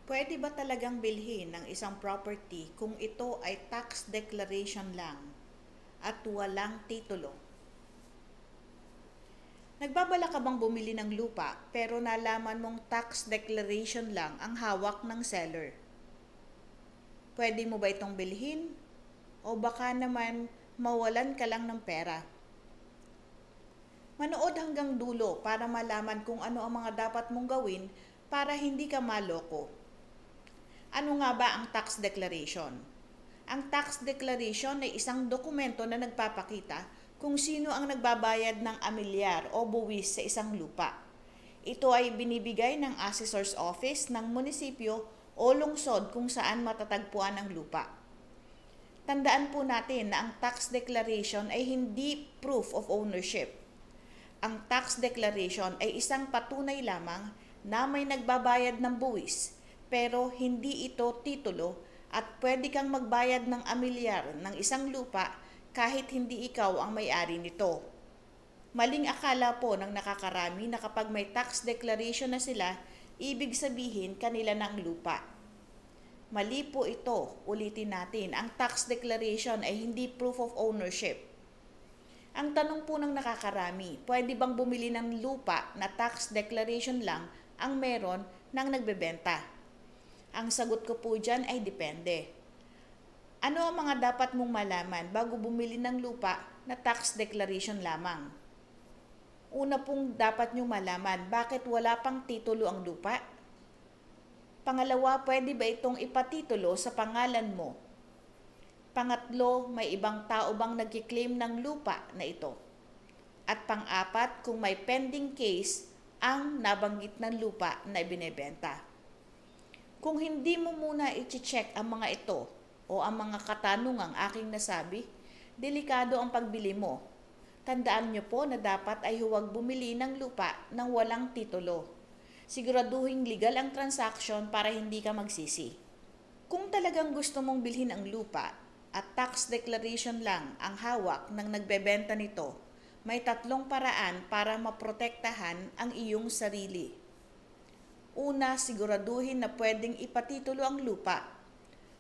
Pwede ba talagang bilhin ng isang property kung ito ay tax declaration lang at walang titulo? Nagbabala ka bang bumili ng lupa pero nalaman mong tax declaration lang ang hawak ng seller? Pwede mo ba itong bilhin? O baka naman mawalan ka lang ng pera? Manood hanggang dulo para malaman kung ano ang mga dapat mong gawin para hindi ka maloko. Ano nga ba ang tax declaration? Ang tax declaration ay isang dokumento na nagpapakita kung sino ang nagbabayad ng amilyar o buwis sa isang lupa. Ito ay binibigay ng assessor's office ng munisipyo o lungsod kung saan matatagpuan ang lupa. Tandaan po natin na ang tax declaration ay hindi proof of ownership. Ang tax declaration ay isang patunay lamang na may nagbabayad ng buwis, pero hindi ito titulo at pwede kang magbayad ng amilyar ng isang lupa kahit hindi ikaw ang may-ari nito. Maling akala po ng nakakarami na kapag may tax declaration na sila, ibig sabihin kanila na ang lupa. Mali po ito, ulitin natin, ang tax declaration ay hindi proof of ownership. Ang tanong po ng nakakarami, pwede bang bumili ng lupa na tax declaration lang ang meron ng nagbebenta? Ang sagot ko po dyan ay depende. Ano ang mga dapat mong malaman bago bumili ng lupa na tax declaration lamang? Una pong dapat nyong malaman, bakit wala pang titulo ang lupa? Pangalawa, pwede ba itong ipatitulo sa pangalan mo? Pangatlo, may ibang tao bang nagkiklaim ng lupa na ito? At pang-apat, kung may pending case ang nabanggit ng lupa na ibinebenta. Kung hindi mo muna i-check ang mga ito o ang mga katanungang aking nasabi, delikado ang pagbili mo. Tandaan niyo po na dapat ay huwag bumili ng lupa nang walang titulo. Siguraduhin legal ang transaction para hindi ka magsisi. Kung talagang gusto mong bilhin ang lupa at tax declaration lang ang hawak ng nagbebenta nito, may 3 paraan para maprotektahan ang iyong sarili. Una, siguraduhin na pwedeng ipatitulo ang lupa.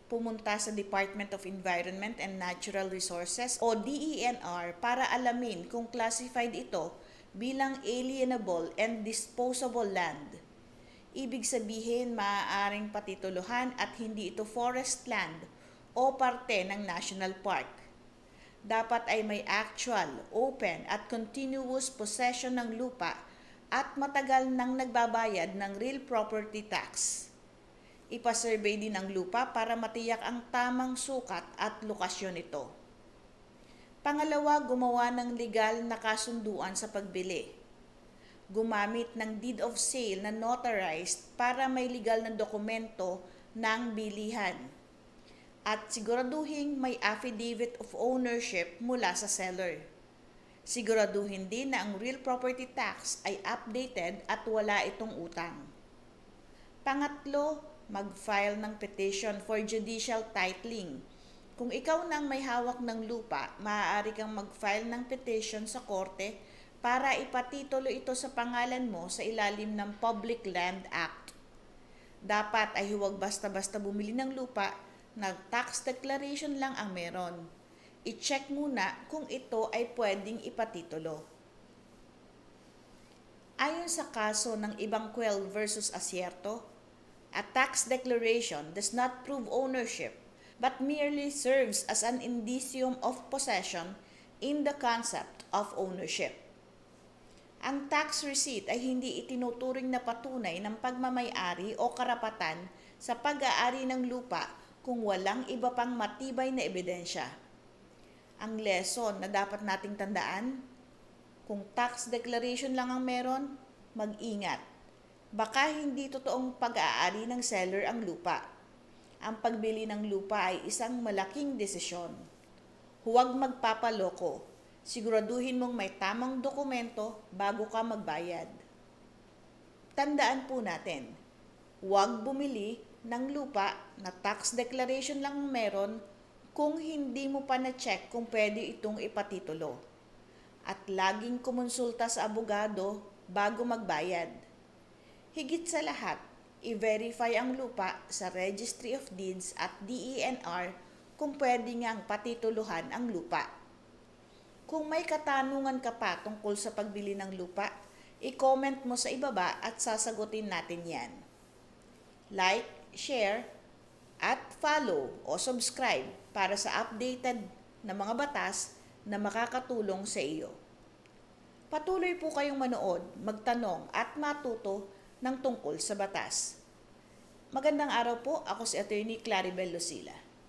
Pumunta sa Department of Environment and Natural Resources o DENR para alamin kung classified ito bilang alienable and disposable land. Ibig sabihin, maaaring patituluhan at hindi ito forest land o parte ng national park. Dapat ay may actual, open at continuous possession ng lupa at matagal nang nagbabayad ng real property tax. Ipasurvey din ang lupa para matiyak ang tamang sukat at lokasyon nito. Pangalawa, gumawa ng legal na kasunduan sa pagbili. Gumamit ng deed of sale na notarized para may legal na dokumento ng bilihan. At siguraduhin may affidavit of ownership mula sa seller. Siguraduhin din na ang real property tax ay updated at wala itong utang. Pangatlo, mag-file ng petition for judicial titling. Kung ikaw nang may hawak ng lupa, maaari kang mag-file ng petition sa korte para ipatitulo ito sa pangalan mo sa ilalim ng Public Land Act. Dapat ay huwag basta-basta bumili ng lupa na tax declaration lang ang meron. I-check muna kung ito ay pwedeng ipatitulo. Ayon sa kaso ng Ibangcuel versus Asierto, a tax declaration does not prove ownership but merely serves as an indicium of possession in the concept of ownership. Ang tax receipt ay hindi itinuturing na patunay ng pagmamay-ari o karapatan sa pag-aari ng lupa kung walang iba pang matibay na ebidensya. Ang lesson na dapat nating tandaan, kung tax declaration lang ang meron, mag-ingat. Baka hindi totoong pag-aari ng seller ang lupa. Ang pagbili ng lupa ay isang malaking desisyon. Huwag magpapaloko. Siguraduhin mong may tamang dokumento bago ka magbayad. Tandaan po natin, huwag bumili ng lupa na tax declaration lang meron kung hindi mo pa na-check kung pwede itong ipatitulo. At laging kumonsulta sa abogado bago magbayad. Higit sa lahat, i-verify ang lupa sa Registry of Deeds at DENR kung pwede ngang patituluhan ang lupa. Kung may katanungan ka pa tungkol sa pagbili ng lupa, i-comment mo sa ibaba at sasagutin natin yan. Like, share, at follow o subscribe para sa updated na mga batas na makakatulong sa iyo. Patuloy po kayong manood, magtanong at matuto ng tungkol sa batas. Magandang araw po, ako si Attorney Claribel Lucila.